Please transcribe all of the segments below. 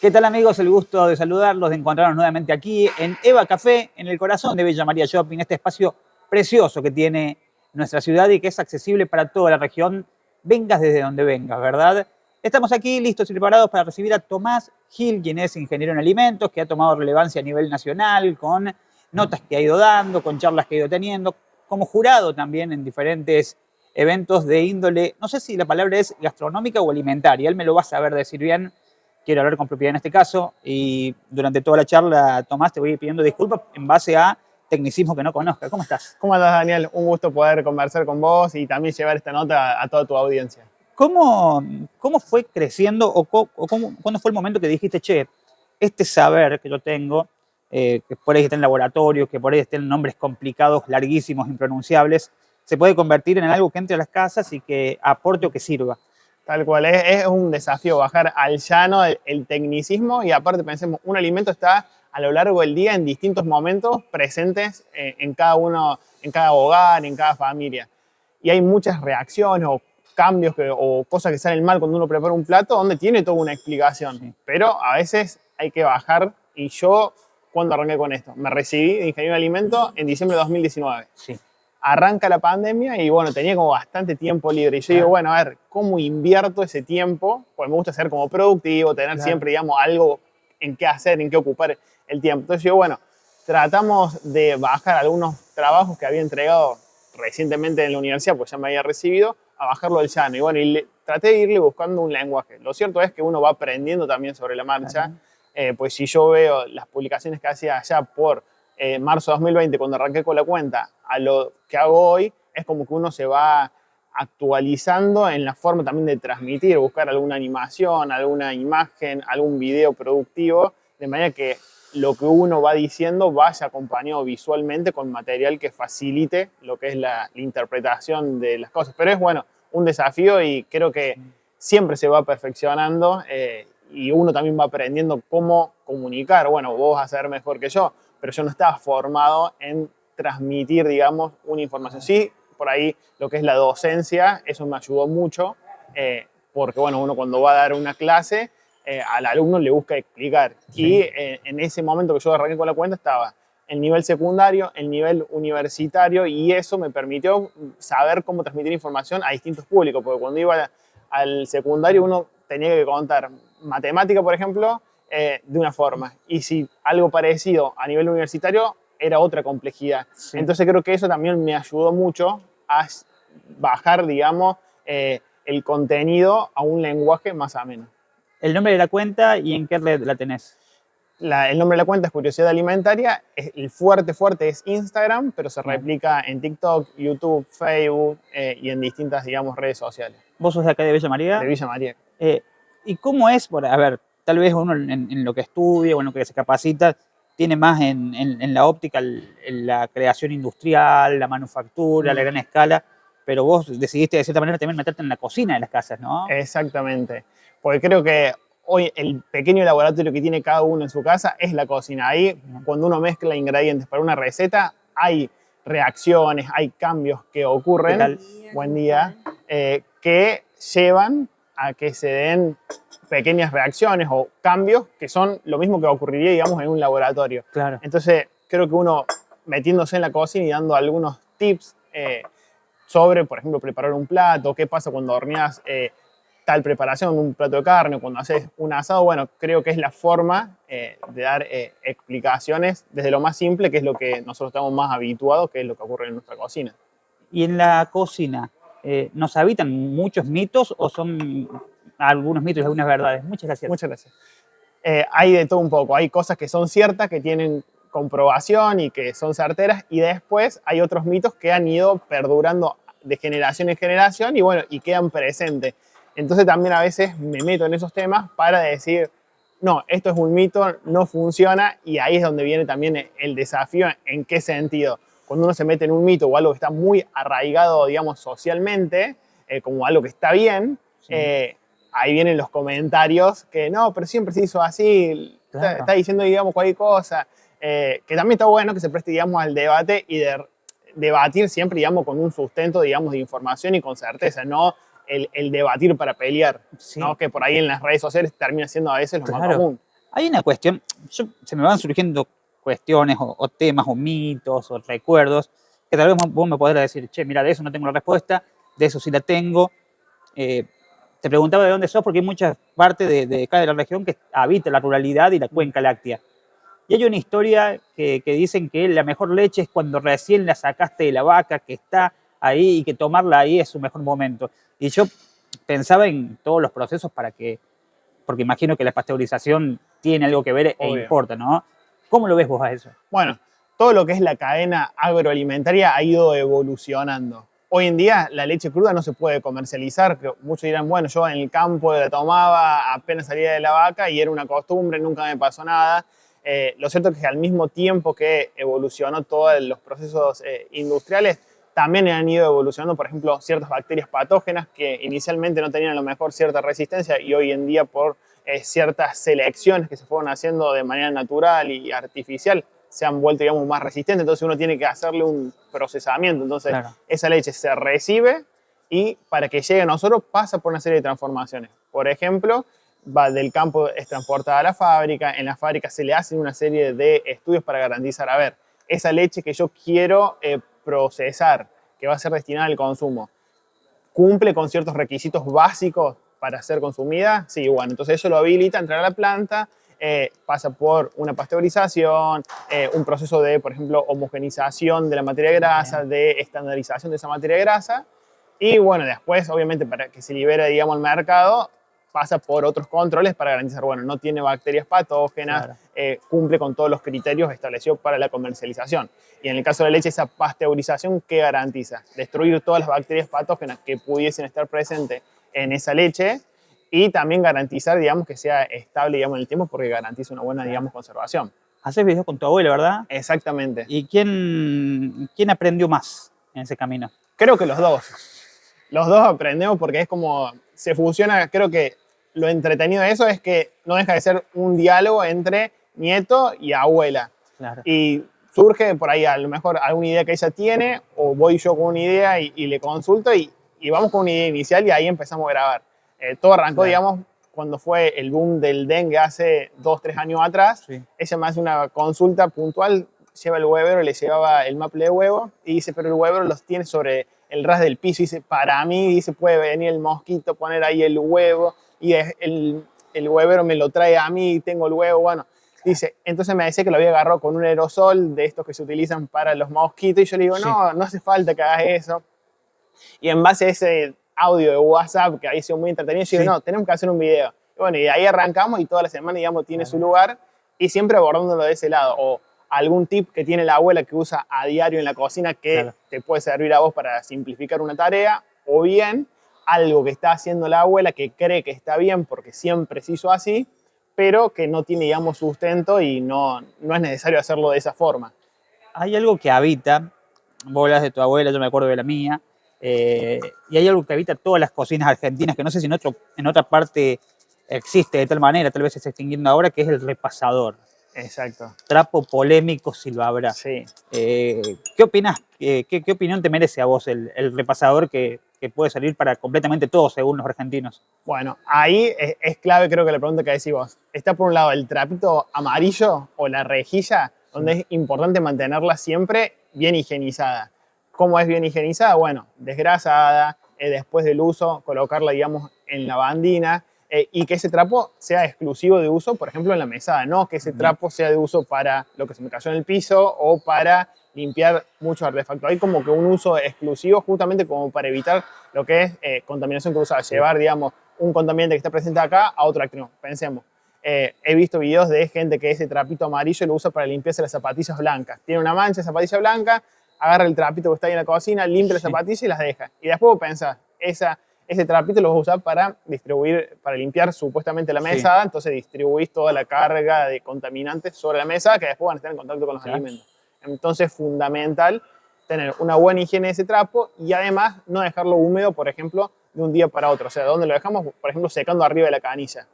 ¿Qué tal, amigos? El gusto de saludarlos, de encontrarnos nuevamente aquí en Eva Café, en el corazón de Villa María Shopping, este espacio precioso que tiene nuestra ciudad y que es accesible para toda la región, vengas desde donde vengas, ¿verdad? Estamos aquí listos y preparados para recibir a Tomás Gil, quien es ingeniero en alimentos, que ha tomado relevancia a nivel nacional, con notas que ha ido dando, con charlas que ha ido teniendo, como jurado también en diferentes eventos de índole, no sé si la palabra es gastronómica o alimentaria, él me lo va a saber decir bien. Quiero hablar con propiedad en este caso y durante toda la charla, Tomás, te voy a ir pidiendo disculpas en base a tecnicismo que no conozca. ¿Cómo estás? ¿Cómo andás, Daniel? Un gusto poder conversar con vos y también llevar esta nota a toda tu audiencia. ¿Cómo fue creciendo cuándo fue el momento que dijiste, che, este saber que yo tengo, que por ahí está en laboratorios, que por ahí estén nombres complicados, larguísimos, impronunciables, se puede convertir en algo que entre a las casas y que aporte o que sirva? Tal cual, es un desafío bajar al llano el tecnicismo y aparte pensemos, un alimento está a lo largo del día en distintos momentos presentes en cada uno, en cada hogar, en cada familia. Y hay muchas reacciones o cambios o cosas que salen mal cuando uno prepara un plato donde tiene toda una explicación. Sí. Pero a veces hay que bajar y yo, ¿cuándo arranqué con esto? Me recibí de ingeniero de alimentos en diciembre de 2019. Sí. Arranca la pandemia y bueno, tenía como bastante tiempo libre. Y yo digo, bueno, a ver, ¿cómo invierto ese tiempo? Pues me gusta ser como productivo, tener siempre, digamos, algo en qué hacer, en qué ocupar el tiempo. Entonces yo, bueno, tratamos de bajar algunos trabajos que había entregado recientemente en la universidad, pues ya me había recibido, a bajarlo del llano. Y bueno, traté de irle buscando un lenguaje. Lo cierto es que uno va aprendiendo también sobre la marcha. Pues si yo veo las publicaciones que hacía allá por marzo de 2020, cuando arranqué con la cuenta, a lo que hago hoy, es como que uno se va actualizando en la forma también de transmitir, buscar alguna animación, alguna imagen, algún video productivo, de manera que lo que uno va diciendo vaya acompañado visualmente con material que facilite lo que es la interpretación de las cosas. Pero es, bueno, un desafío y creo que siempre se va perfeccionando y uno también va aprendiendo cómo comunicar. Bueno, vos vas a saber mejor que yo, pero yo no estaba formado en transmitir, digamos, una información. Sí, por ahí lo que es la docencia, eso me ayudó mucho, porque, bueno, uno cuando va a dar una clase, al alumno le busca explicar. Sí. Y en ese momento que yo arranqué con la cuenta estaba el nivel secundario, el nivel universitario, y eso me permitió saber cómo transmitir información a distintos públicos, porque cuando iba al secundario uno tenía que contar matemática, por ejemplo, de una forma. Y si algo parecido a nivel universitario, era otra complejidad. Sí. Entonces creo que eso también me ayudó mucho a bajar, digamos, el contenido a un lenguaje más ameno. ¿El nombre de la cuenta y en qué red la tenés? El nombre de la cuenta es Curiosidad Alimentaria. El fuerte es Instagram, pero se replica en TikTok, YouTube, Facebook y en distintas, digamos, redes sociales. ¿Vos sos de acá de Villa María? De Villa María. ¿Y cómo es? A ver, tal vez uno en lo que estudia o en lo que se capacita tiene más en la óptica la creación industrial, la manufactura, la gran escala, pero vos decidiste de cierta manera también meterte en la cocina de las casas, ¿no? Exactamente, porque creo que hoy el pequeño laboratorio que tiene cada uno en su casa es la cocina. Ahí, cuando uno mezcla ingredientes para una receta, hay reacciones, hay cambios que ocurren, buen día, que llevan a que se den pequeñas reacciones o cambios que son lo mismo que ocurriría, digamos, en un laboratorio. Claro. Entonces, creo que uno metiéndose en la cocina y dando algunos tips sobre, por ejemplo, preparar un plato, qué pasa cuando horneas tal preparación, un plato de carne, cuando haces un asado, bueno, creo que es la forma de dar explicaciones desde lo más simple, que es lo que nosotros estamos más habituados, que es lo que ocurre en nuestra cocina. Y en la cocina, ¿nos habitan muchos mitos o son algunos mitos y algunas verdades? Muchas gracias. Muchas gracias. Hay de todo un poco. Hay cosas que son ciertas, que tienen comprobación y que son certeras, y después hay otros mitos que han ido perdurando de generación en generación y bueno, y quedan presentes. Entonces también a veces me meto en esos temas para decir, no, esto es un mito, no funciona, y ahí es donde viene también el desafío. ¿En qué sentido? Cuando uno se mete en un mito o algo que está muy arraigado, digamos, socialmente, como algo que está bien, sí. Ahí vienen los comentarios que no, pero siempre se hizo así, claro. Está diciendo, digamos, cualquier cosa, que también está bueno que se preste, digamos, al debate y de debatir siempre, digamos, con un sustento, digamos, de información y con certeza, no el debatir para pelear, sí. ¿No? Que por ahí en las redes sociales termina siendo a veces lo más común. Hay una cuestión, se me van surgiendo cuestiones o temas o mitos o recuerdos que tal vez vos me podrás decir, che, mira, de eso no tengo la respuesta, de eso sí la tengo. Eh, Te preguntaba de dónde sos porque hay muchas partes de acá de la región que habita la ruralidad y la cuenca láctea. Y hay una historia que dicen que la mejor leche es cuando recién la sacaste de la vaca, que está ahí y que tomarla ahí es su mejor momento. Y yo pensaba en todos los procesos para que, porque imagino que la pasteurización tiene algo que ver e Obvio. importa, ¿no? ¿Cómo lo ves vos a eso? Bueno, todo lo que es la cadena agroalimentaria ha ido evolucionando. Hoy en día la leche cruda no se puede comercializar, pero muchos dirán, bueno, yo en el campo la tomaba apenas salía de la vaca y era una costumbre, nunca me pasó nada. Lo cierto es que al mismo tiempo que evolucionó todos los procesos industriales, también han ido evolucionando, por ejemplo, ciertas bacterias patógenas que inicialmente no tenían a lo mejor cierta resistencia y hoy en día por ciertas selecciones que se fueron haciendo de manera natural y artificial se han vuelto, digamos, más resistentes, entonces uno tiene que hacerle un procesamiento. Entonces, Claro. esa leche se recibe y para que llegue a nosotros pasa por una serie de transformaciones. Por ejemplo, va del campo, es transportada a la fábrica, en la fábrica se le hacen una serie de estudios para garantizar, a ver, esa leche que yo quiero procesar, que va a ser destinada al consumo, cumple con ciertos requisitos básicos para ser consumida, sí, bueno, entonces eso lo habilita a entrar a la planta, pasa por una pasteurización, un proceso de, por ejemplo, homogenización de la materia grasa, de estandarización de esa materia grasa, y bueno, después, obviamente, para que se libere, digamos, al mercado, pasa por otros controles para garantizar, bueno, no tiene bacterias patógenas, Claro. cumple con todos los criterios establecidos para la comercialización. Y en el caso de la leche, esa pasteurización, ¿qué garantiza? Destruir todas las bacterias patógenas que pudiesen estar presentes en esa leche y también garantizar, digamos, que sea estable, digamos, en el tiempo porque garantiza una buena, digamos, conservación. Haces videos con tu abuelo, ¿verdad? Exactamente. ¿Y quién aprendió más en ese camino? Creo que los dos. Los dos aprendemos porque es como se fusiona. Creo que lo entretenido de eso es que no deja de ser un diálogo entre nieto y abuela. Claro. Y surge por ahí a lo mejor alguna idea que ella tiene o voy yo con una idea y le consulto y vamos con una idea inicial y ahí empezamos a grabar. Todo arrancó, Claro. digamos, cuando fue el boom del dengue hace 2, 3 años atrás. Sí. Ella me hace una consulta puntual, lleva el huevero, le llevaba el maple de huevo y dice, pero el huevero los tiene sobre el ras del piso. Y dice, para mí, dice, puede venir el mosquito, poner ahí el huevo y el huevero me lo trae a mí y tengo el huevo, bueno. Dice, entonces me decía que lo había agarrado con un aerosol de estos que se utilizan para los mosquitos y yo le digo, Sí. no, no hace falta que hagas eso. Y en base a ese audio de WhatsApp que había sido muy entretenido, yo digo, no, tenemos que hacer un video. Y bueno, y ahí arrancamos y toda la semana, digamos, tiene su lugar y siempre abordándolo de ese lado. O algún tip que tiene la abuela que usa a diario en la cocina que te puede servir a vos para simplificar una tarea, o bien algo que está haciendo la abuela que cree que está bien porque siempre se hizo así, pero que no tiene, digamos, sustento y no es necesario hacerlo de esa forma. Hay algo que habita, vos hablas de tu abuela, yo me acuerdo de la mía, y hay algo que habita todas las cocinas argentinas, que no sé si en otra parte existe de tal manera, tal vez se está extinguiendo ahora, que es el repasador. Exacto. Trapo polémico si lo habrá. Sí. ¿Qué opinas? ¿Qué opinión te merece a vos el repasador que puede salir para completamente todo según los argentinos? Bueno, ahí es clave creo que la pregunta que decís vos. Está por un lado el trapito amarillo o la rejilla, donde es importante mantenerla siempre bien higienizada. ¿Cómo es bien higienizada? Bueno, desgrasada, después del uso, colocarla, digamos, en la bandina y que ese trapo sea exclusivo de uso, por ejemplo, en la mesada, no que ese trapo sea de uso para lo que se me cayó en el piso o para limpiar muchos artefactos. Hay como que un uso exclusivo justamente como para evitar lo que es contaminación cruzada, llevar, digamos, un contaminante que está presente acá a otro activo. Pensemos, he visto videos de gente que ese trapito amarillo lo usa para limpiarse las zapatillas blancas. Tiene una mancha de zapatilla blanca, agarra el trapito que está ahí en la cocina, limpia las zapatillas y las deja. Y después vos pensás, ese trapito lo vas a usar para distribuir, para limpiar supuestamente la mesada, entonces distribuís toda la carga de contaminantes sobre la mesa que después van a estar en contacto con los alimentos. Entonces es fundamental tener una buena higiene de ese trapo y además no dejarlo húmedo, por ejemplo, de un día para otro. O sea, donde lo dejamos, por ejemplo, secando arriba de la canilla,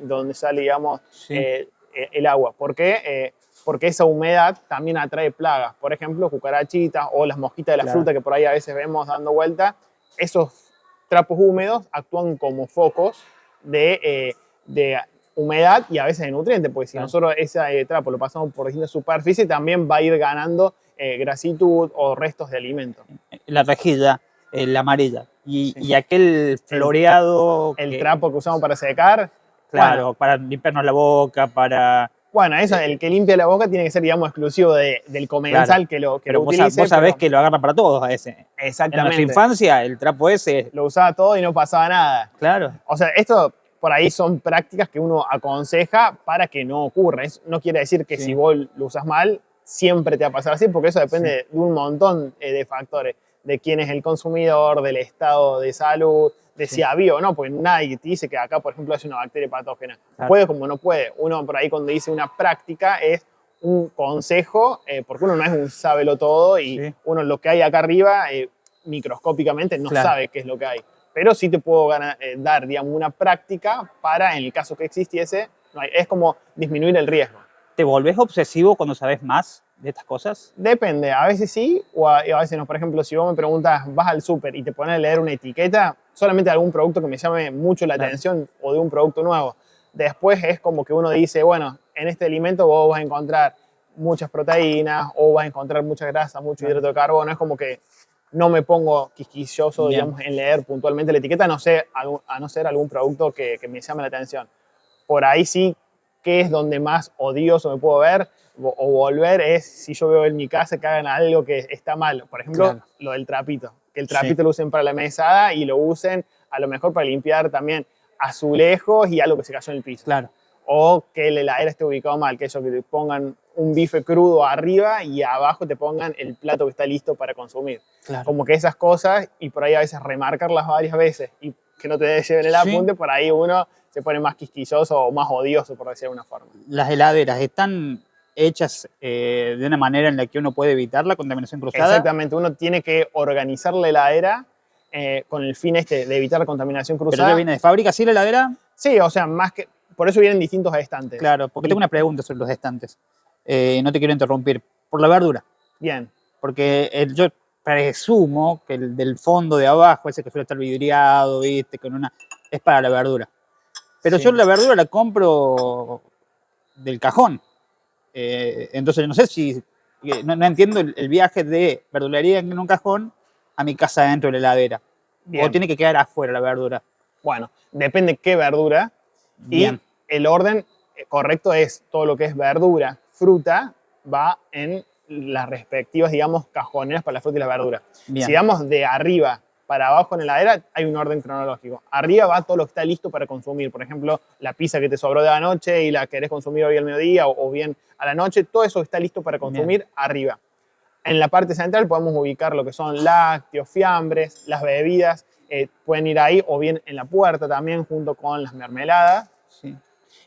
donde sale, digamos, el agua. ¿Por qué? Porque esa humedad también atrae plagas. Por ejemplo, cucarachitas o las mosquitas de la fruta que por ahí a veces vemos dando vuelta. Esos trapos húmedos actúan como focos de humedad y a veces de nutrientes, porque si nosotros ese trapo lo pasamos por distintas superficies, también va a ir ganando grasitud o restos de alimentos. La rejilla, la amarilla. Y aquel floreado... El trapo que usamos para secar. Claro, bueno, para limpiarnos la boca, para... Bueno, eso, el que limpia la boca tiene que ser, digamos, exclusivo del comensal que lo utilice. Vos sabés que lo agarra para todos a ese. Exactamente. En nuestra infancia, el trapo ese... Lo usaba todo y no pasaba nada. Claro. O sea, esto por ahí son prácticas que uno aconseja para que no ocurra. Eso no quiere decir que si vos lo usas mal, siempre te va a pasar así, porque eso depende de un montón de factores. De quién es el consumidor, del estado de salud, de si había o no, porque nadie te dice que acá, por ejemplo, hay una bacteria patógena. Claro. Puede como no puede. Uno por ahí cuando dice una práctica es un consejo, porque uno no es un sábelo todo y uno lo que hay acá arriba, microscópicamente, no sabe qué es lo que hay. Pero sí te puedo dar, digamos, una práctica para, en el caso que existiese, es como disminuir el riesgo. ¿Te volvés obsesivo cuando sabes más de estas cosas? Depende, a veces sí, o a veces no. Por ejemplo, si vos me preguntas, vas al súper y te pones a leer una etiqueta, solamente de algún producto que me llame mucho la atención o de un producto nuevo. Después es como que uno dice, bueno, en este alimento vos vas a encontrar muchas proteínas o vas a encontrar mucha grasa, mucho hidrato de carbono. Es como que no me pongo quisquilloso, digamos, en leer puntualmente la etiqueta, a no ser algún producto que me llame la atención. Por ahí sí, ¿qué es donde más odioso me puedo ver o volver? Es si yo veo en mi casa que hagan algo que está mal. Por ejemplo, lo del trapito. Que el trapito lo usen para la mesada y lo usen a lo mejor para limpiar también azulejos y algo que se cayó en el piso. Claro. O que el heladera esté ubicado mal, que ellos que te pongan un bife crudo arriba y abajo te pongan el plato que está listo para consumir. Claro. Como que esas cosas, y por ahí a veces remarcarlas varias veces y que no te lleven el apunte, por ahí uno se pone más quisquilloso o más odioso, por decir de alguna forma. Las heladeras están hechas de una manera en la que uno puede evitar la contaminación cruzada. Exactamente, uno tiene que organizar la heladera con el fin de evitar la contaminación cruzada. ¿Pero ya viene de fábrica, sí, la heladera? Sí, o sea, más que... Por eso vienen distintos estantes. Claro, porque tengo una pregunta sobre los estantes. No te quiero interrumpir. Por la verdura. Bien. Porque yo presumo que el del fondo de abajo, ese que suele estar vidriado, ¿viste? Es para la verdura. Pero yo la verdura la compro del cajón. Entonces no sé si... No entiendo el viaje de verdulería en un cajón a mi casa dentro de la heladera. Bien. O tiene que quedar afuera la verdura. Bueno, depende qué verdura. Bien. Y el orden correcto es todo lo que es verdura, fruta, va en las respectivas, digamos, cajoneras para la fruta y la verdura. Bien. Si vamos de arriba para abajo en la heladera, hay un orden cronológico. Arriba va todo lo que está listo para consumir. Por ejemplo, la pizza que te sobró de la noche y la querés consumir hoy al mediodía o bien a la noche, todo eso está listo para consumir arriba. En la parte central podemos ubicar lo que son lácteos, fiambres, las bebidas, pueden ir ahí o bien en la puerta también junto con las mermeladas. Sí.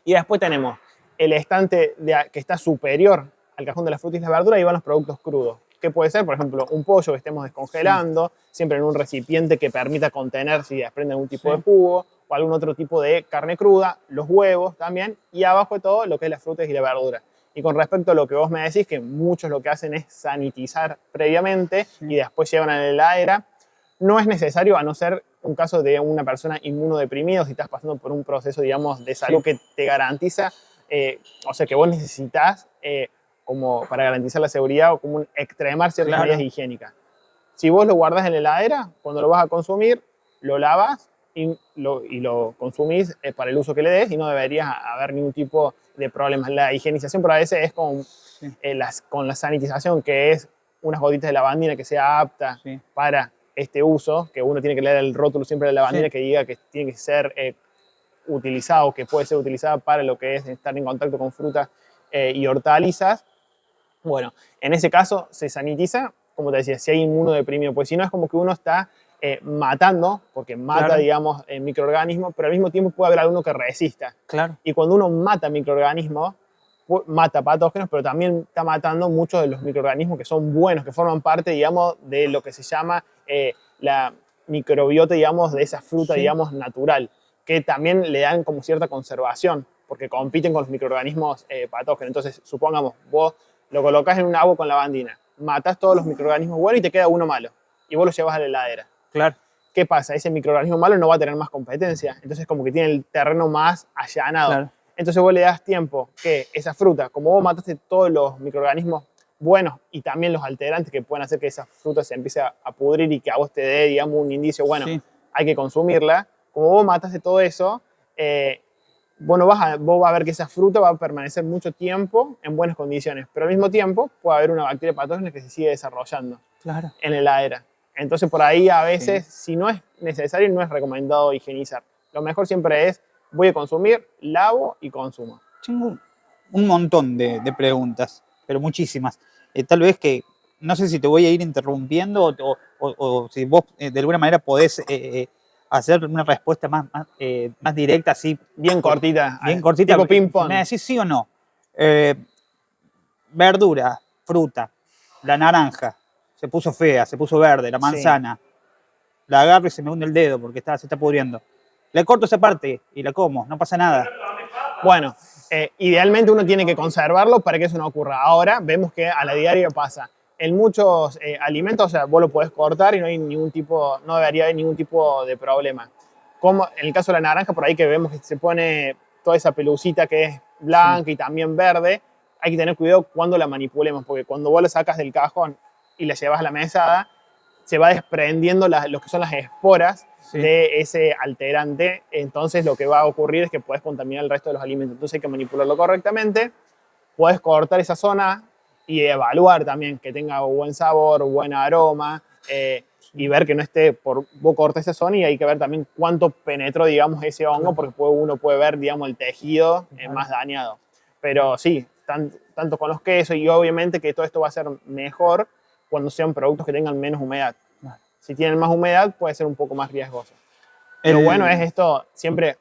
Y después tenemos el estante que está superior al cajón de las frutas y las verduras y van los productos crudos. ¿Qué puede ser? Por ejemplo, un pollo que estemos descongelando, siempre en un recipiente que permita contener si desprende algún tipo de jugo, o algún otro tipo de carne cruda, los huevos también, y abajo de todo lo que es las frutas y la verdura. Y con respecto a lo que vos me decís, que muchos lo que hacen es sanitizar previamente y después llevan a la heladera, no es necesario, a no ser un caso de una persona inmunodeprimida, si estás pasando por un proceso, digamos, de salud que te garantiza, o sea, que vos necesitas, como para garantizar la seguridad o como extremar ciertas medidas higiénicas. Si vos lo guardás en la heladera, cuando lo vas a consumir, lo lavas y lo consumís para el uso que le des y no debería haber ningún tipo de problemas. La higienización por a veces es con la sanitización, que es unas gotitas de lavandina que sea apta para este uso, que uno tiene que leer el rótulo siempre de la lavandina que diga que tiene que ser utilizado, que puede ser utilizada para lo que es estar en contacto con frutas y hortalizas. Bueno, en ese caso se sanitiza, como te decía, si hay inmunodeprimido, pues si no es como que uno está matando, porque mata, digamos, microorganismos, pero al mismo tiempo puede haber alguno que resista. Claro. Y cuando uno mata microorganismos, mata patógenos, pero también está matando muchos de los microorganismos que son buenos, que forman parte, digamos, de lo que se llama la microbiota, digamos, de esa fruta, digamos, natural, que también le dan como cierta conservación, porque compiten con los microorganismos patógenos. Entonces, supongamos, vos lo colocás en un agua con lavandina, matás todos los microorganismos buenos y te queda uno malo, y vos lo llevas a la heladera. Claro. ¿Qué pasa? Ese microorganismo malo no va a tener más competencia, entonces como que tiene el terreno más allanado. Claro. Entonces vos le das tiempo que esa fruta, como vos mataste todos los microorganismos buenos y también los alterantes que pueden hacer que esa fruta se empiece a pudrir y que a vos te dé, digamos, un indicio, bueno, Sí. hay que consumirla, como vos mataste todo eso, vos vas a ver que esa fruta va a permanecer mucho tiempo en buenas condiciones, pero al mismo tiempo puede haber una bacteria patógena que se sigue desarrollando Claro. en la heladera. Entonces por ahí a veces, si no es necesario, no es recomendado higienizar. Lo mejor siempre es, voy a consumir, lavo y consumo. Tengo un montón de preguntas, pero muchísimas. Tal vez que, no sé si te voy a ir interrumpiendo o si vos de alguna manera podés hacer una respuesta más directa, así. Bien cortita. Bien cortita. Tipo ping-pong. ¿Me decís sí o no? Verdura, fruta, la naranja, se puso fea, se puso verde, la manzana. Sí. La agarro y se me hunde el dedo porque se está pudriendo. Le corto esa parte y la como, no pasa nada. Bueno, idealmente uno tiene que conservarlo para que eso no ocurra. Ahora vemos que a la diaria pasa. En muchos alimentos, o sea, vos lo podés cortar y no debería haber ningún tipo de problema. Como en el caso de la naranja, por ahí que vemos que se pone toda esa pelucita que es blanca y también verde, hay que tener cuidado cuando la manipulemos, porque cuando vos la sacas del cajón y la llevas a la mesada, se va desprendiendo lo que son las esporas de ese alterante. Entonces lo que va a ocurrir es que puedes contaminar el resto de los alimentos. Entonces hay que manipularlo correctamente. Puedes cortar esa zona y evaluar también que tenga buen sabor, buen aroma y ver que no esté vos cortas esa zona y hay que ver también cuánto penetró, digamos, ese hongo porque uno puede ver, digamos, el tejido más dañado. Pero sí, tanto con los quesos y obviamente que todo esto va a ser mejor cuando sean productos que tengan menos humedad. Si tienen más humedad, puede ser un poco más riesgoso. Lo bueno es esto, siempre,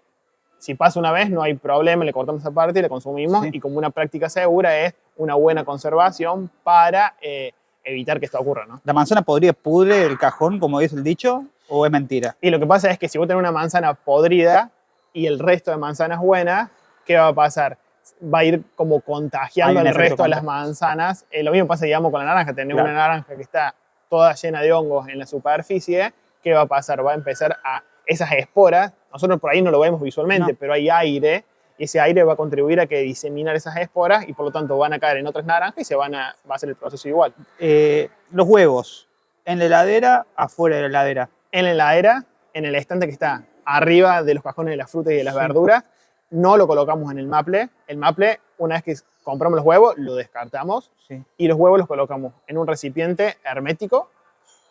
si pasa una vez, no hay problema, le cortamos esa parte y la consumimos. Y como una práctica segura es una buena conservación para evitar que esto ocurra, ¿no? ¿La manzana podría pudre el cajón, como dice el dicho, o es mentira? Y lo que pasa es que si vos tenés una manzana podrida y el resto de manzanas buenas, ¿qué va a pasar? Va a ir como contagiando al resto de las manzanas. Lo mismo pasa, digamos, con la naranja. Tenés una naranja que está toda llena de hongos en la superficie. ¿Qué va a pasar? Va a empezar esas esporas, nosotros por ahí no lo vemos visualmente, pero hay aire, y ese aire va a contribuir a que diseminar esas esporas y por lo tanto van a caer en otras naranjas y va a ser el proceso igual. Los huevos, ¿en la heladera, afuera de la heladera? En la heladera, en el estante que está arriba de los cajones de las frutas y de las verduras. No lo colocamos en el maple. El maple, una vez que compramos los huevos, lo descartamos y los huevos los colocamos en un recipiente hermético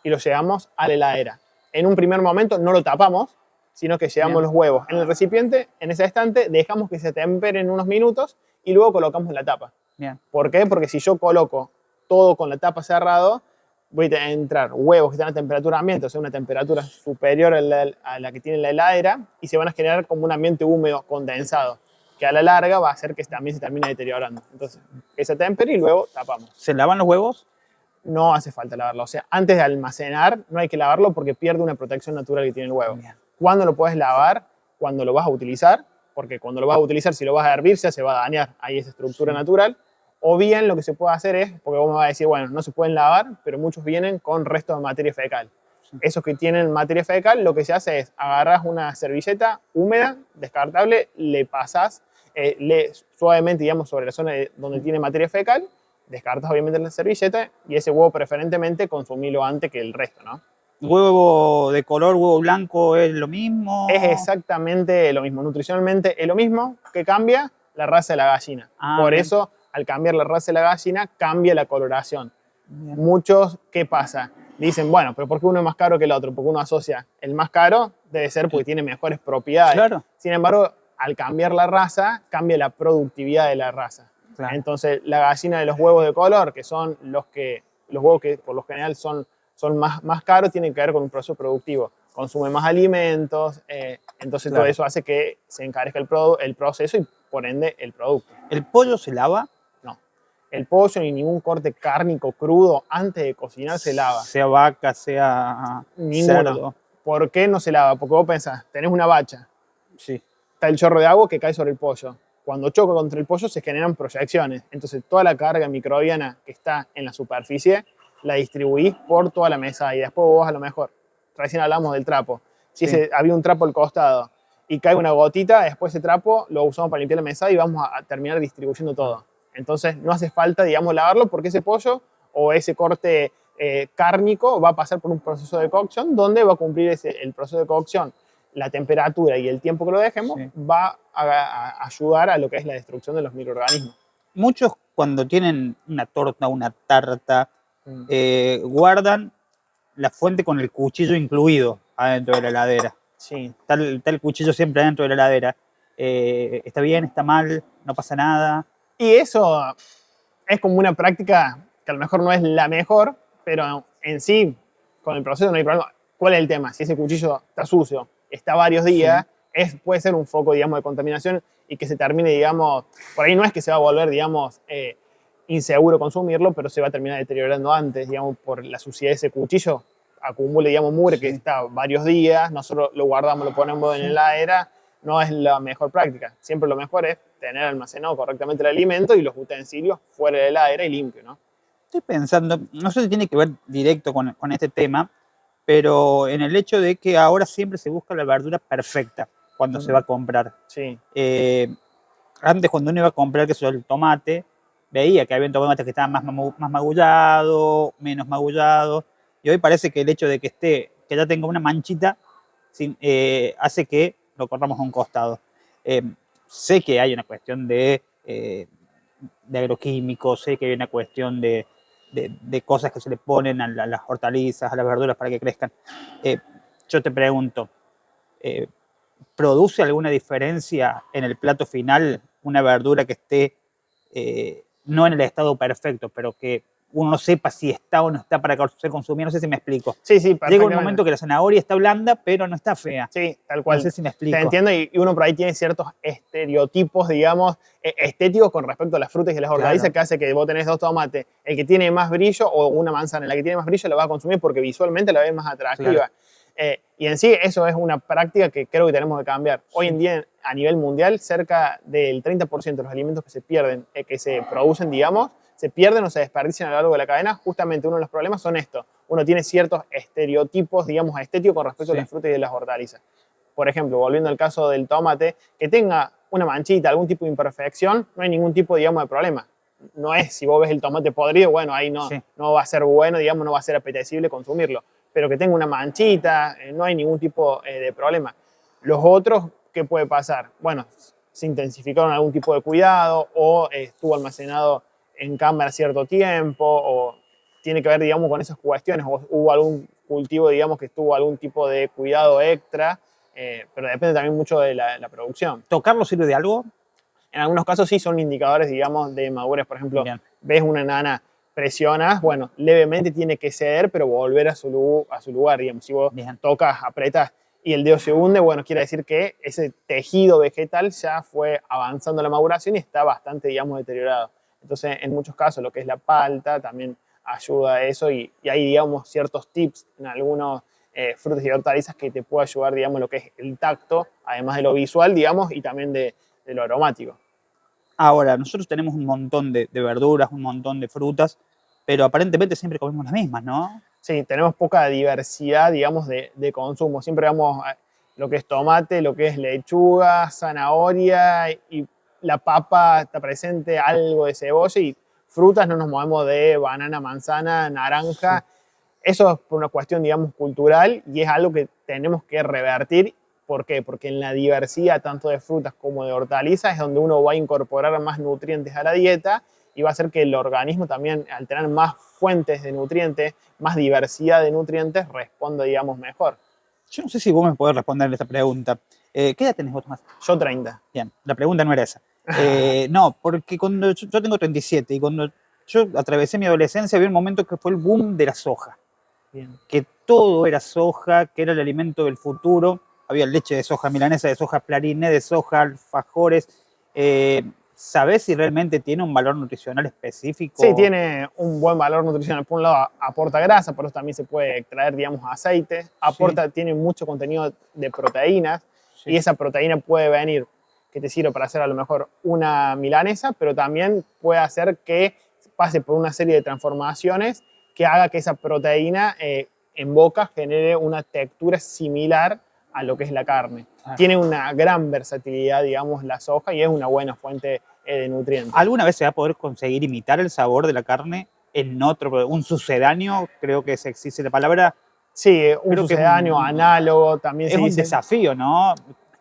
y los llevamos a la heladera. En un primer momento no lo tapamos, sino que llevamos los huevos en el recipiente, en ese estante, dejamos que se temperen unos minutos y luego colocamos la tapa. ¿Por qué? Porque si yo coloco todo con la tapa cerrado, voy a entrar huevos que están a temperatura ambiente, o sea, una temperatura superior a la que tiene la heladera, y se van a generar como un ambiente húmedo condensado, que a la larga va a hacer que también se termine deteriorando. Entonces, que se tempere y luego tapamos. ¿Se lavan los huevos? No hace falta lavarlo. O sea, antes de almacenar no hay que lavarlo porque pierde una protección natural que tiene el huevo. ¿Cuándo lo puedes lavar? Cuando lo vas a utilizar, porque cuando lo vas a utilizar, si lo vas a hervir, se va a dañar. Ahí esa estructura natural. O bien lo que se puede hacer es, porque vos me vas a decir, bueno, no se pueden lavar, pero muchos vienen con restos de materia fecal. Esos que tienen materia fecal, lo que se hace es agarras una servilleta húmeda, descartable, le pasas suavemente, digamos, sobre la zona donde tiene materia fecal, descartas obviamente la servilleta y ese huevo preferentemente consumilo antes que el resto, ¿no? ¿Huevo de color, huevo blanco es lo mismo? Es exactamente lo mismo, nutricionalmente es lo mismo, que cambia la raza de la gallina. Por eso, al cambiar la raza de la gallina, cambia la coloración. Muchos, ¿qué pasa? Dicen, bueno, pero ¿por qué uno es más caro que el otro? Porque uno asocia el más caro, debe ser porque tiene mejores propiedades. Claro. Sin embargo, al cambiar la raza, cambia la productividad de la raza. Claro. Entonces, la gallina de los huevos de color, que son los huevos que por lo general son más caros, tienen que ver con un proceso productivo. Consume más alimentos, entonces todo eso hace que se encarezca el proceso y por ende el producto. ¿El pollo se lava? No. El pollo ni ningún corte cárnico crudo antes de cocinar se lava. Sea vaca, sea cerdo. ¿Por qué no se lava? Porque vos pensás, tenés una bacha. Sí. Está el chorro de agua que cae sobre el pollo. Cuando choca contra el pollo se generan proyecciones. Entonces toda la carga microbiana que está en la superficie la distribuís por toda la mesa y después vos a lo mejor, recién hablamos del trapo. Si había un trapo al costado y cae una gotita, después ese trapo lo usamos para limpiar la mesa y vamos a terminar distribuyendo todo. Entonces no hace falta, digamos, lavarlo porque ese pollo o ese corte cárnico va a pasar por un proceso de cocción donde va a cumplir el proceso de cocción. La temperatura y el tiempo que lo dejemos va a ayudar a lo que es la destrucción de los microorganismos. Muchos cuando tienen una torta, una tarta, guardan la fuente con el cuchillo incluido adentro de la heladera. Sí. Está el cuchillo siempre adentro de la heladera. ¿Está bien? ¿Está mal? ¿No pasa nada? Y eso es como una práctica que a lo mejor no es la mejor, pero en sí, con el proceso no hay problema. ¿Cuál es el tema? Si ese cuchillo está sucio, está varios días, puede ser un foco, digamos, de contaminación y que se termine, digamos, por ahí no es que se va a volver, digamos, inseguro consumirlo, pero se va a terminar deteriorando antes, digamos, por la suciedad de ese cuchillo. Acumula, digamos, mugre que está varios días, nosotros lo guardamos, lo ponemos en la heladera, no es la mejor práctica. Siempre lo mejor es tener almacenado correctamente el alimento y los utensilios fuera de la heladera y limpio, ¿no? Estoy pensando, no sé si tiene que ver directo con este tema, pero en el hecho de que ahora siempre se busca la verdura perfecta cuando se va a comprar. Sí. Antes cuando uno iba a comprar, qué sé yo, el tomate, veía que había tomates que estaban más magullados, menos magullados, y hoy parece que el hecho de que ya tenga una manchita, hace que lo cortamos a un costado. Sé que hay una cuestión de agroquímicos, sé que hay una cuestión de cosas que se le ponen a las hortalizas, a las verduras para que crezcan. Yo te pregunto, ¿produce alguna diferencia en el plato final una verdura que esté no en el estado perfecto, pero que uno no sepa si está o no está para ser consumida? No sé si me explico. Sí, perfectamente. Llega un momento que la zanahoria está blanda, pero no está fea. Sí, tal cual. No sé si me explico. Te entiendo, y uno por ahí tiene ciertos estereotipos, digamos, estéticos con respecto a las frutas y las hortalizas, que hace que vos tenés dos tomates, el que tiene más brillo o una manzana, la que tiene más brillo la vas a consumir porque visualmente la ves más atractiva. Claro. Y en sí eso es una práctica que creo que tenemos que cambiar. Hoy en día a nivel mundial cerca del 30% de los alimentos que se pierden, que se producen, digamos, se pierden o se desperdician a lo largo de la cadena. Justamente uno de los problemas son estos. Uno tiene ciertos estereotipos, digamos, estéticos con respecto a las frutas y las hortalizas. Por ejemplo, volviendo al caso del tomate, que tenga una manchita, algún tipo de imperfección, no hay ningún tipo, digamos, de problema. No es, si vos ves el tomate podrido, bueno, ahí no va a ser bueno, digamos, no va a ser apetecible consumirlo. Pero que tenga una manchita, no hay ningún tipo de problema. Los otros, ¿qué puede pasar? Bueno, se intensificaron algún tipo de cuidado o estuvo almacenado en cámara cierto tiempo o tiene que ver, digamos, con esas cuestiones o hubo algún cultivo, digamos, que tuvo algún tipo de cuidado extra, pero depende también mucho de la producción. ¿Tocarlo sirve de algo? En algunos casos sí son indicadores, digamos, de madurez. Por ejemplo, ves una nana, presionas, bueno, levemente tiene que ceder, pero volver a su lugar, digamos. Si vos tocas, apretas y el dedo se hunde, bueno, quiere decir que ese tejido vegetal ya fue avanzando la maduración y está bastante, digamos, deteriorado. Entonces, en muchos casos, lo que es la palta también ayuda a eso y hay, digamos, ciertos tips en algunos frutas y hortalizas que te puede ayudar, digamos, lo que es el tacto, además de lo visual, digamos, y también de lo aromático. Ahora, nosotros tenemos un montón de verduras, un montón de frutas, pero aparentemente siempre comemos las mismas, ¿no? Sí, tenemos poca diversidad, digamos, de consumo. Siempre vemos lo que es tomate, lo que es lechuga, zanahoria y la papa está presente, algo de cebolla y frutas no nos movemos de banana, manzana, naranja. Sí. Eso es por una cuestión, digamos, cultural y es algo que tenemos que revertir. ¿Por qué? Porque en la diversidad tanto de frutas como de hortalizas es donde uno va a incorporar más nutrientes a la dieta y va a hacer que el organismo también, al tener más fuentes de nutrientes, más diversidad de nutrientes, responda, digamos, mejor. Yo no sé si vos me podés responder esta pregunta. ¿Qué edad tenés vos, Tomás? Yo 30. Bien, la pregunta no era esa. No, porque cuando yo tengo 37 y cuando yo atravesé mi adolescencia había un momento que fue el boom de la soja. Bien. Que todo era soja, que era el alimento del futuro. Había leche de soja milanesa, de soja plariné, de soja, alfajores. ¿Sabés si realmente tiene un valor nutricional específico? Sí, tiene un buen valor nutricional. Por un lado, aporta grasa, por eso también se puede extraer, digamos, aceite. Tiene mucho contenido de proteínas y esa proteína puede venir, que te sirve para hacer a lo mejor una milanesa, pero también puede hacer que pase por una serie de transformaciones que haga que esa proteína en boca genere una textura similar a lo que es la carne. Claro. tiene una gran versatilidad, digamos, la soja y es una buena fuente de nutrientes. ¿Alguna vez se va a poder conseguir imitar el sabor de la carne en otro, un sucedáneo? Creo que se existe la palabra. Sí, un Creo que sucedáneo, análogo, también es se un dice. desafío, ¿no?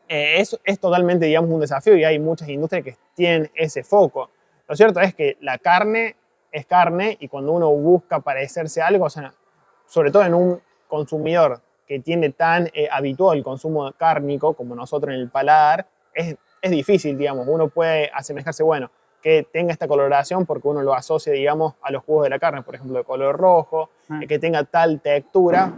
Es totalmente, digamos, un desafío y hay muchas industrias que tienen ese foco. Lo cierto es que la carne es carne y cuando uno busca parecerse a algo, o sea, sobre todo en un consumidor que tiene tan habituado el consumo cárnico como nosotros en el paladar, es difícil, digamos. Uno puede asemejarse, bueno, que tenga esta coloración porque uno lo asocia, digamos, a los jugos de la carne, por ejemplo, de color rojo, que tenga tal textura,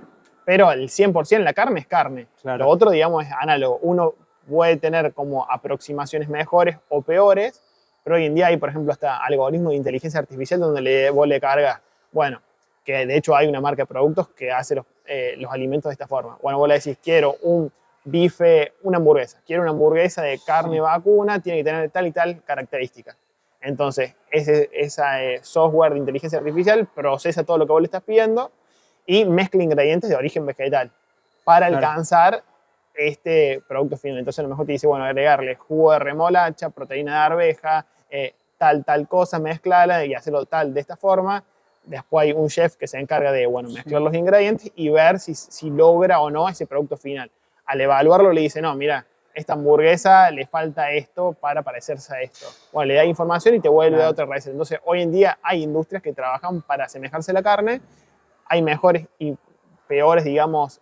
pero el 100% la carne es carne. Claro. Lo otro, digamos, es análogo. Uno puede tener como aproximaciones mejores o peores, pero hoy en día hay, por ejemplo, hasta algoritmos de inteligencia artificial donde vos le cargas, bueno, que de hecho hay una marca de productos que hace los alimentos de esta forma. Bueno, vos le decís, quiero un bife, una hamburguesa, quiero una hamburguesa de carne vacuna, tiene que tener tal y tal característica. Entonces, esa software de inteligencia artificial procesa todo lo que vos le estás pidiendo y mezcla ingredientes de origen vegetal para alcanzar este producto final. Entonces a lo mejor te dice, bueno, agregarle jugo de remolacha, proteína de arveja, tal cosa, mezclarla y hacerlo tal de esta forma. Después hay un chef que se encarga de, bueno, mezclar los ingredientes y ver si logra o no ese producto final. Al evaluarlo le dice, no, mira, esta hamburguesa le falta esto para parecerse a esto. Bueno, le da información y te vuelve a otra receta. Entonces hoy en día hay industrias que trabajan para asemejarse a la carne. Hay mejores y peores, digamos,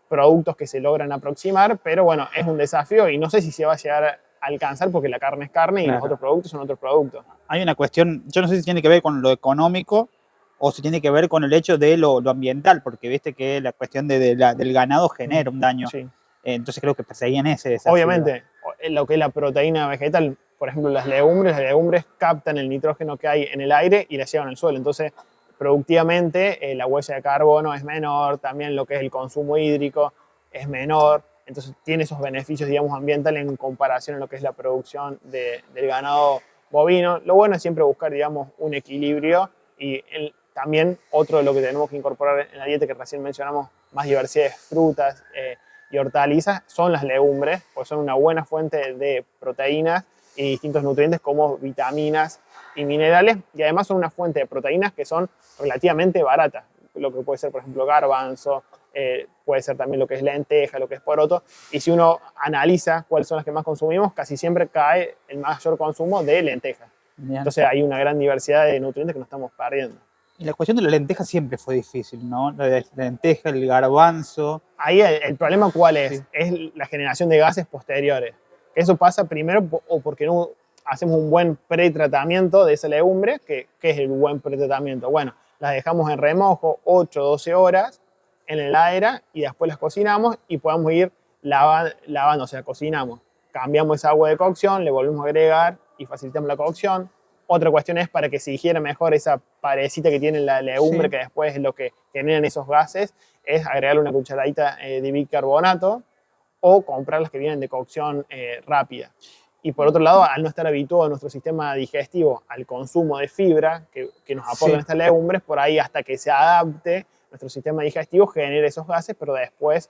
productos que se logran aproximar, pero bueno, es un desafío y no sé si se va a llegar a alcanzar porque la carne es carne y los otros productos son otros productos. Hay una cuestión, yo no sé si tiene que ver con lo económico o si tiene que ver con el hecho de lo ambiental, porque viste que la cuestión del ganado genera un daño. Sí. Entonces creo que perseguían ese desafío. Obviamente, lo que es la proteína vegetal, por ejemplo, las legumbres captan el nitrógeno que hay en el aire y la llevan al suelo. Entonces, productivamente, la huella de carbono es menor, también lo que es el consumo hídrico es menor. Entonces, tiene esos beneficios, digamos, ambientales en comparación a lo que es la producción del ganado bovino. Lo bueno es siempre buscar, digamos, un equilibrio y también otro de lo que tenemos que incorporar en la dieta que recién mencionamos, más diversidad de frutas, y hortalizas son las legumbres, pues son una buena fuente de proteínas y distintos nutrientes como vitaminas y minerales, y además son una fuente de proteínas que son relativamente baratas, lo que puede ser, por ejemplo, garbanzo, puede ser también lo que es lenteja, lo que es poroto, y si uno analiza cuáles son las que más consumimos, casi siempre cae el mayor consumo de lentejas. Entonces hay una gran diversidad de nutrientes que nos estamos perdiendo. Y la cuestión de la lenteja siempre fue difícil, ¿no? La lenteja, el garbanzo. Ahí el problema ¿cuál es? Sí. Es la generación de gases posteriores. Eso pasa primero o porque no hacemos un buen pretratamiento de esa legumbre. ¿Qué es el buen pretratamiento? Bueno, las dejamos en remojo 8 o 12 horas en la heladera y después las cocinamos y podemos ir lavando, o sea, cocinamos. Cambiamos esa agua de cocción, le volvemos a agregar y facilitamos la cocción. Otra cuestión es para que se digiera mejor esa parecita que tiene la legumbre, que después es lo que generan esos gases, es agregarle una cucharadita de bicarbonato o comprar las que vienen de cocción rápida. Y por otro lado, al no estar habituado nuestro sistema digestivo al consumo de fibra que nos aportan estas legumbres, por ahí hasta que se adapte nuestro sistema digestivo genera esos gases, pero después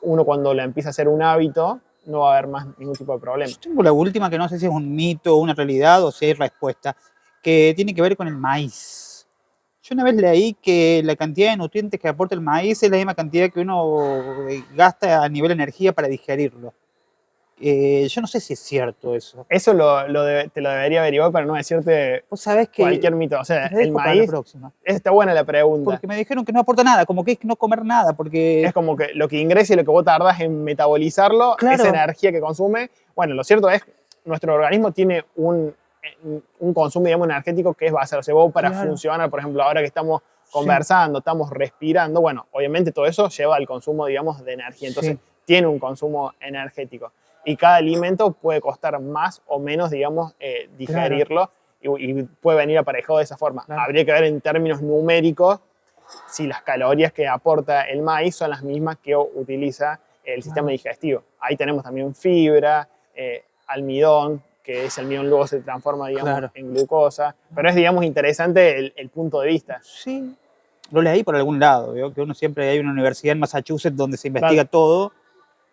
uno cuando la empieza a hacer un hábito, no va a haber más ningún tipo de problema. Yo tengo la última que no sé si es un mito, una realidad o si hay respuesta, que tiene que ver con el maíz. Yo una vez leí que la cantidad de nutrientes que aporta el maíz es la misma cantidad que uno gasta a nivel energía para digerirlo. Yo no sé si es cierto eso. Eso te lo debería averiguar para no decirte ¿Vos sabés que cualquier mito. O sea, el maíz, está buena la pregunta. Porque me dijeron que no aporta nada, como que es no comer nada, porque... Es como que lo que ingresa y lo que vos tardás en metabolizarlo, esa energía que consume. Bueno, lo cierto es que nuestro organismo tiene un consumo, digamos, energético que es base. O sea, vos para funcionar, por ejemplo, ahora que estamos conversando, estamos respirando, bueno, obviamente todo eso lleva al consumo, digamos, de energía. Entonces, tiene un consumo energético. Y cada alimento puede costar más o menos, digamos, digerirlo y puede venir aparejado de esa forma. Habría que ver en términos numéricos si las calorías que aporta el maíz son las mismas que utiliza el sistema digestivo. Ahí tenemos también fibra, almidón, que ese almidón luego se transforma, digamos, en glucosa. Pero es, digamos, interesante el punto de vista. Sí, lo leí por algún lado, ¿veo? Que uno siempre hay una universidad en Massachusetts donde se investiga todo.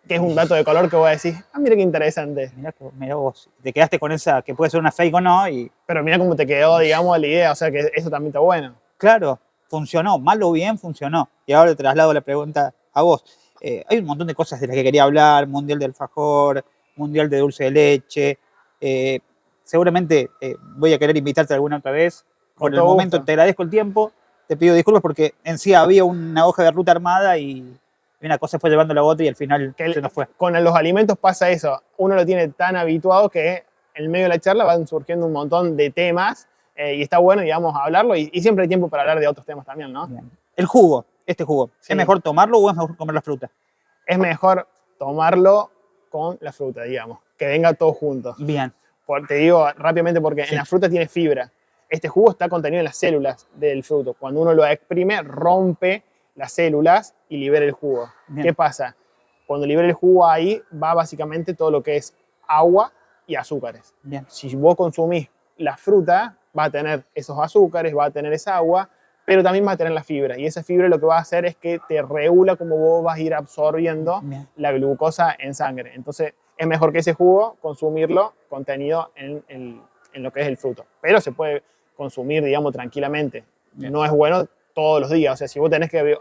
que es un dato de color que voy a decir, ah, mira qué interesante. Mirá vos, te quedaste con esa, que puede ser una fake o no, y Pero mira cómo te quedó, digamos, la idea, o sea que eso también está bueno. claro, funcionó, mal o bien funcionó. Y ahora te traslado la pregunta a vos. Hay un montón de cosas de las que quería hablar, Mundial del Alfajor, Mundial de Dulce de Leche. Seguramente voy a querer invitarte alguna otra vez. Con Por el todo momento gusto. te agradezco el tiempo, te pido disculpas porque en sí había una hoja de ruta armada y una cosa fue llevando a la otra y al final Que se nos fue. con los alimentos pasa eso, uno lo tiene tan habituado que en medio de la charla van surgiendo un montón de temas y está bueno, digamos, hablarlo y siempre hay tiempo para hablar de otros temas también, ¿no? Bien. El jugo, este jugo, Sí. ¿es mejor tomarlo o es mejor comer la fruta? Es mejor tomarlo con la fruta, digamos, que venga todo junto. Bien, Te digo rápidamente porque Sí. en la fruta tiene fibra. Este jugo está contenido en las células del fruto. Cuando uno lo exprime, rompe las células y libera el jugo. Bien. ¿Qué pasa? Cuando libera el jugo ahí va básicamente todo lo que es agua y azúcares. bien. Si vos consumís la fruta, va a tener esos azúcares, va a tener esa agua, pero también va a tener la fibra. Y esa fibra lo que va a hacer es que te regula cómo vos vas a ir absorbiendo Bien. la glucosa en sangre. Entonces, es mejor que ese jugo consumirlo contenido en lo que es el fruto. Pero se puede consumir, digamos, tranquilamente. Bien. No es bueno todos los días. O sea, si vos tenés que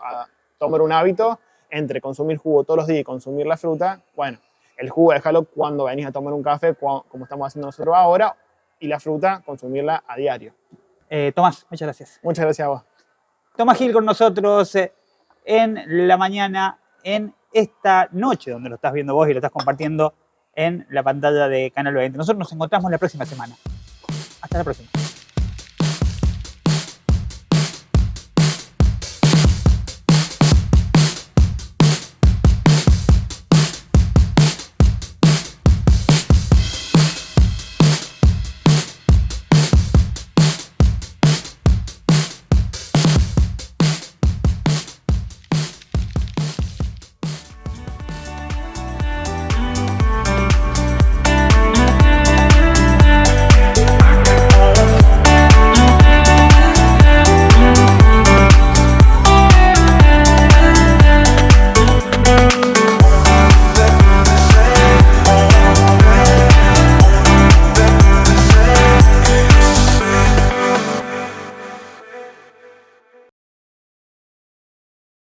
tomar un hábito entre consumir jugo todos los días y consumir la fruta, bueno, el jugo déjalo cuando venís a tomar un café, como estamos haciendo nosotros ahora, y la fruta consumirla a diario. Tomás, muchas gracias. Muchas gracias a vos. Tomás Gil con nosotros en la mañana, en esta noche, donde lo estás viendo vos y lo estás compartiendo en la pantalla de Canal 20. Nosotros nos encontramos la próxima semana. Hasta la próxima.